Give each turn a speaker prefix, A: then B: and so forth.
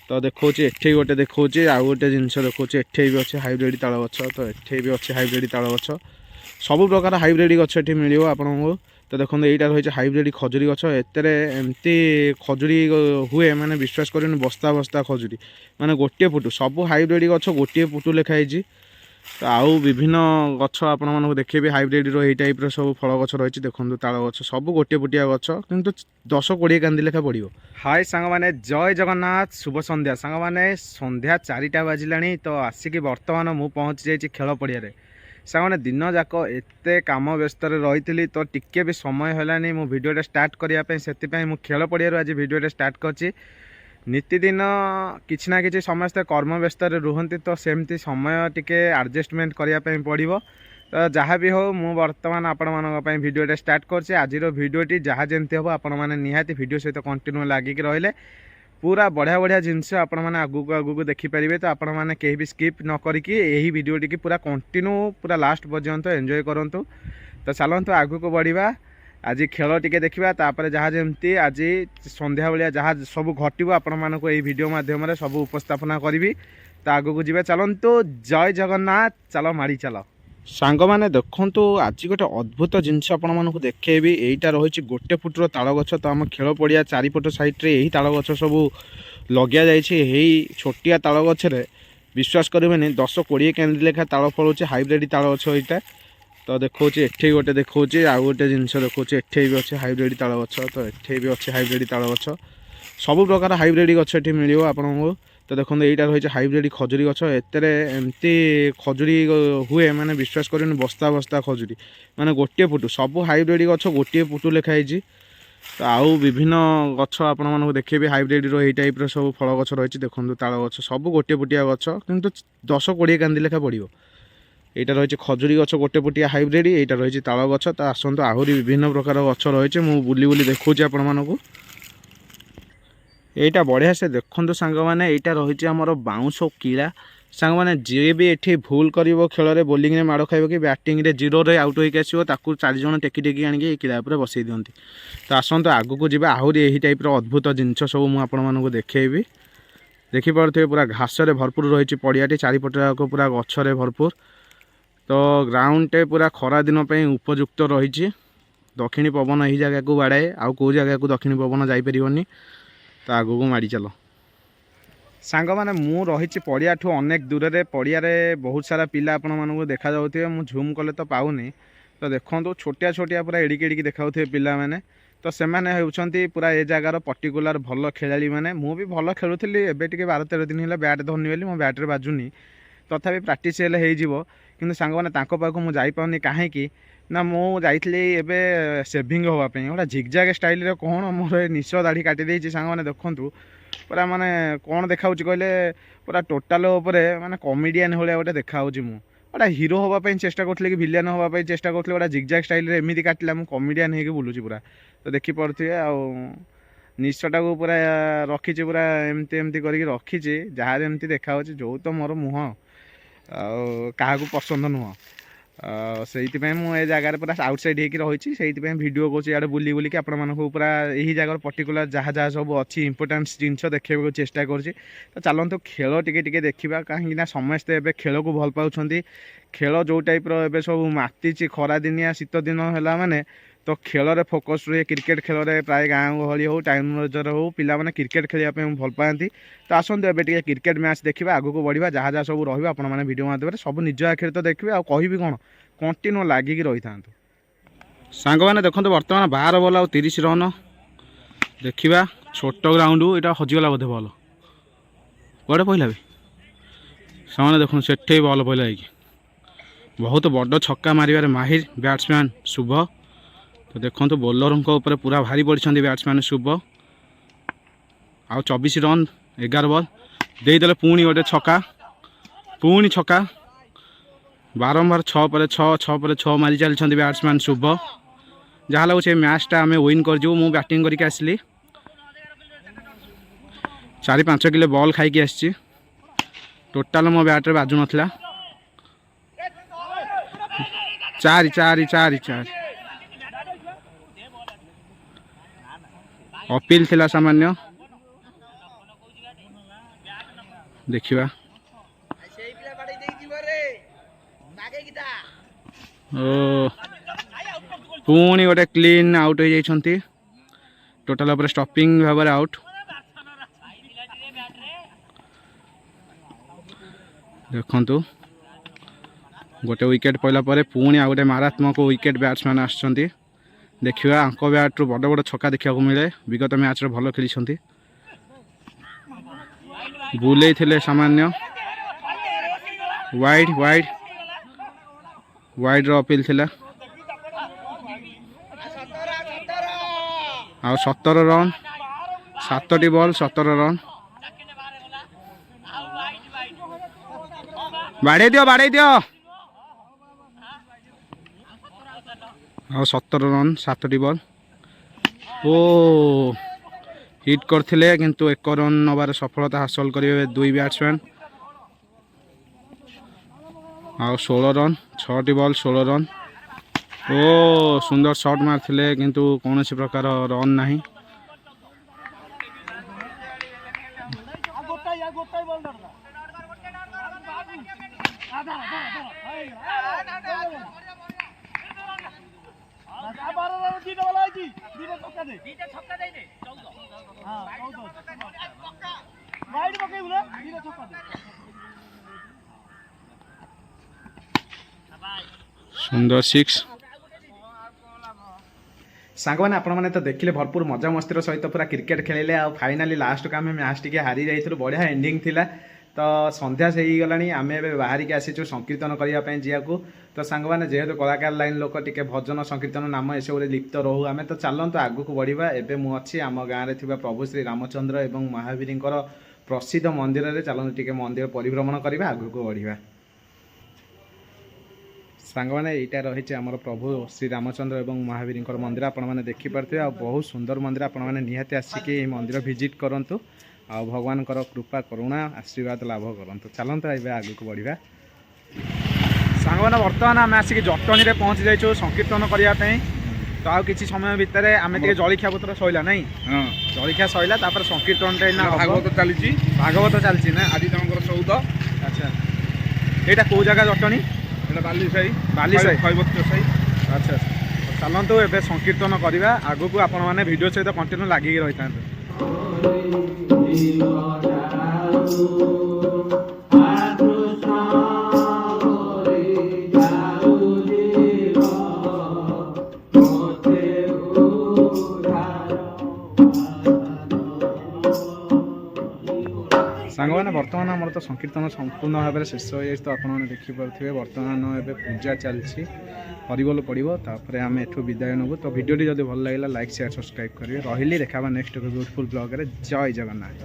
A: तो देखो एठे गोटे देखो आउ गोटे जिनस देखो एठे भी अच्छे हाइब्रिड ताल गछ तो एठे भी अच्छे हाइब्रिड ताल गछ सब प्रकार हाइब्रिड गछ एठी मिलियो आपनको। तो देखो यहीटा रही हाइब्रिड खजुरी गछ एमती खजुरी हुए मैंने विश्वास करें बस्ता बस्ता खजुरी माने गोटे फुटू सब हाइब्रिड गछ गोटे फुटू लिखाई। तो आउ विभिन्न गछ आपण मानक देखेबी हाइब्रिड रो टाइप सब फल गछ रही देखो ताल गछ सब गोटे फुटिया गछ किंतु 10-20 कांदी लेखा पड़ो। हाय सांग माने जय जगन्नाथ शुभ संध्या सांग माने संध्या 4टा बाजिलानी। तो आसिक बर्तमान मु पहुँची जाइए खेल पड़िया सांग माने दिन जाक एते काम व्यस्त रही तो टिके भी समय होलानी मु वीडियोटा स्टार्ट करने से मु खेल पड़िया आज वीडियोटा स्टार्ट करची। नीतिदिन किसी ना कि समस्ते कर्म व्यस्त रुहंती तो सेमती समय टिके एडजस्टमेंट करने पड़ो। तो जहाँ भी हो मु बर्तमान आपण मान वीडियोटा स्टार्ट करछे। आज वीडियोटी जहाँ जमती हम आपण मैंने निहाती वीडियो सहित कंटिन्यू लागिक रहिले पूरा बढ़िया बढ़िया जिनस आपण मैंने आगू आगू देखिपारे। तो आपण मैंने कहीं भी स्किप न करिकी यही वीडियोटी की पूरा कंटिन्यू पूरा लास्ट पर्यंत एंजॉय करंतु। तो चलतु आगू को बढ़िया आज खेल टिके देखा तापर जहाँ जमती आज संध्या बेलिया जहाँ सब घटो आपण मानक यही वीडियो माध्यम सब उपस्थापना करी। तो आगू को जी चलतु जय जगन्नाथ चल माड़ी चल सांग मैंने देखु आज गोटे अद्भुत जिनस आपको देखेबी यहीटा रही गोटे फुटर ताल गछ। तो आम खेल पड़िया चारिपट साइड्रे यही ताल गछ सब लगिया जाइए छोटिया ताल गछरे विश्वास करेंगे 10-20 केन्द्र लेखा ताल फलुचे हाइब्रिड ताल गछ यहाँ। तो देखो एठे गोटे देखो आउ गोटे जिनस देखो एठे भी अच्छे हाइब्रिड ताल गछ तो एठे भी अच्छे हाइब्रिड ताल गछ सब प्रकार हाइब्रिड गछ एठी मिलियो आपनको। तो देखो यहीटा रही हाइब्रिड खजुरी गछ एमती खजुरी हुए मैंने विश्वास करें बस्ता बस्ता खजुरी माने गोटे फुटू सब हाइब्रिड गछ गोटे फुटू लिखाई। तो आउ विभिन्न गछ आपण मानक देखेबी हाइब्रिड रो टाइप सब फल गछ रही देखो ताल गछ सब गोटे फुटिया गछ किंतु 10-20 कांदी लेखा पड़ो। यहाँ रही खजुरी गछ गोटे फुटिया हाइब्रिड यहाँ रही ताल गछ। तो आसतु आहरी विभिन्न प्रकार गछ रही मु बुली बुली देखुची आपण मानक यहाँ बढ़िया से देखु सांग मैंने यहाँ रही आमर बाउंश किला सांग मैंने जी भी ये भूल कर खेल में बोलिंग में माड़ खाइब कि बैटिंग रे 0 आउट होकर आसो 4 जन टेकी टेकी आनिक किला बसई दिखती। तो आसतु आगू को जी आहरी यही टाइप अद्भुत जिनस सब मुझे देखेबी देखिपे पूरा घास भरपूर रही पड़ियाटी चारिपट पूरा गचरे भरपूर। तो ग्राउंड पूरा खरा दिन उपयुक्त रही दक्षिणी पवन यही जगह को बाड़ाए आउ कौ जगह को दक्षिणी पवन जापरिवनी। तो आगू को माड़ी चलो सांग मैंने मु रही पड़िया ठू अनेक दूर से पड़िया बहुत सारा पिला आपण मानक देखा जाऊे मु झूम कले तो पाऊनी। तो देखो छोटिया छोटिया पूरा एड़िक एड़िक देखा पिला मैंने तो से होती पूरा ए जगार पर्टिकुलर भल खेलाड़ी मैंने मु भी भल खेलुली एबे टिके 12-13 दिन है बैट धरनी बोली मो बैट्रे बाजुनी तथापि प्राक्टिस हेल्ले किंतु सांग मैंने पाखक मुझे जापानी कहीं ना मुझे एबे सेविंग होगापी गोटा झिगजाग स्टाइल कौन मोर निश दाढ़ी काटिदे सांग मैंने देखूँ पूरा माने कौन देखा कहले पूरा टोटाल माने कमेडियन भाया गोटे देखा गोटा हिरो होगापी चेष्टा करी कि विलेन होगापी चेष्टा करी गोटा झिगजाग स्टाइल एमती काटिला मुझे कमेडियन होगी बुलूची पूरा। तो देखिपे आ निशटा को पूरा रखी पूरा एमती एमती करके रखी जहाँ एमती देखा जो तो मोर मुह क्या पसंद नुह से मुझे जगार पूरा आउटसाइड होती से भिडियो कौन बुली बुलिक आप पूरा यही जगह पर्टिकुलर जहाँ जहाँ सब अच्छी इंपोर्टान्स जिनस देखा चेष्टा कर। तो चलतु खेल टिके देखा कहीं समस्ते एवं खेल को भल पाँच खेल जो टाइप रे सब माति खरा दिनिया शीत दिन है माने तो खेल रे फोकस रहे क्रिकेट खेल में प्राय गाँव गहली हो टाउन रजर हो पिला माने क्रिकेट खेलने भल पाती। तो आसतु एवं टे क्रिकेट मैच देखा आगू को बढ़िया जहाँ जहाँ सब रहा आपने वीडियो माध्यम सब निज आखिर तो देखिए आ कहि कौन कंटिन्यू लागिक रही था। सांग मैंने देखो बर्तमान 12 बॉल आ 30 रन देखा छोट ग्राउंड यहाँ हजिगला बोधे बल कड़े पहला भी से देखो से बल पहला बहुत बड़ छक्का मारे माहिर बैट्समैन शुभ। तो देखो बोलर पूरा भारी पड़ी बैट्समैन शुभ आ 24 रन 11 बॉल देदेले पुणी गोटे छक्का पुणी छक्का बारंबार 6 पर 6 मारी चलती बैट्समैन शुभ। जहाँ लगे मैचटा आम विन कर बैटिंग करके आसली 4-5 किलो बॉल खाई आसी टोटाल मो बैट्रे बाजु नाला 4 अपील थिला सामान्य देखिबा ओ पुणी गोटे क्लीन आउट हो जाइछंती टोटल ऊपर स्टॉपिंग भाव आउट देखंतु गोटे विकेट पड़ला पुणी आ गोटे मारात्मक विकेट बैट्समैन आछंती देखिबा आंको बैट रु बड़ बड़ छक्का देखा मिले विगत मैच रे भल खेली बुले थिले सामान्य वाइड वाइड वाइड रो अपील थिला आ 17 रन 7टी बॉल 17 रन बाड़े दियो आ 17 रन 7टी बॉल ओ हिट करथिले किंतु 1 रन नबार सफलता हासिल करिवे दुई बैट्समैन आ 16 रन 6टी बॉल 16 रन ओ सुंदर शॉट मारथिले किंतु कौनसी प्रकार रन नहीं सुंदर 6 सांग मैंने आपण मैंने तो देखिले भरपूर मजा मस्ती सहित पूरा क्रिकेट खेलिले आ फाइनाली लास्ट को आम मैच टी हारी जाइए बढ़िया एंडिंग थिला तो संध्या से ही गलानी आम ए बाहर की आसीचु संकीर्तन करने जीवाकू तो सांग मैंने जेहेतु कलाकार लाइन लोक टिके भजन संकीर्तन नाम एसबू लिप्त रहू आम तो चलतु आगू को बढ़िया एवं मुझे आम गाँव में थी प्रभु श्री रामचंद्र और महावीर प्रसिद्ध मंदिर में चलतु टिके मंदिर परिभ्रमण करवा आगू को बढ़िया सांग मैंने यहाँ रही आम प्रभु श्री रामचंद्र और महावीर मंदिर आपण मैंने देखिपे आ बहुत सुंदर मंदिर आपण मैंने निहाती आसिक मंदिर विजिट करूँ आ भगवान कृपा करुणा आशीर्वाद लाभ करूँ चलते ए आगे को बढ़िया सांग मैंने बर्तमान आम आसिक जटनी में पहुँची जाइए संकीर्तन करने तो आउ किसी समय भितर आम टे जलखिया पत्र सैला नहीं जलखिया सैला संकीर्तन
B: भागवत चली
A: भागवत चलती ना
B: आज 14
A: अच्छा यहाँ कौ जगह जटनी
B: बालीसाई
A: अच्छा चलतु ए संकीर्तन करवा आगू को आपण मैंने वीडियो सहित कंटिन्यू लगिक रही था सांग मैंने बर्तमान आम तो संकीर्तन संपूर्ण भाव में शेष हो जाए तो आपने देखिपे बर्तमान एवं पूजा चलती हरिबोल पड़ो तापर आम एठू विदाय नबू तो वीडियोटी जब भल लगे लाइक शेयर सब्सक्राइब करेंगे रही देखा नेक्स्ट ब्यूटीफुल ब्लॉग रे जय जगन्नाथ।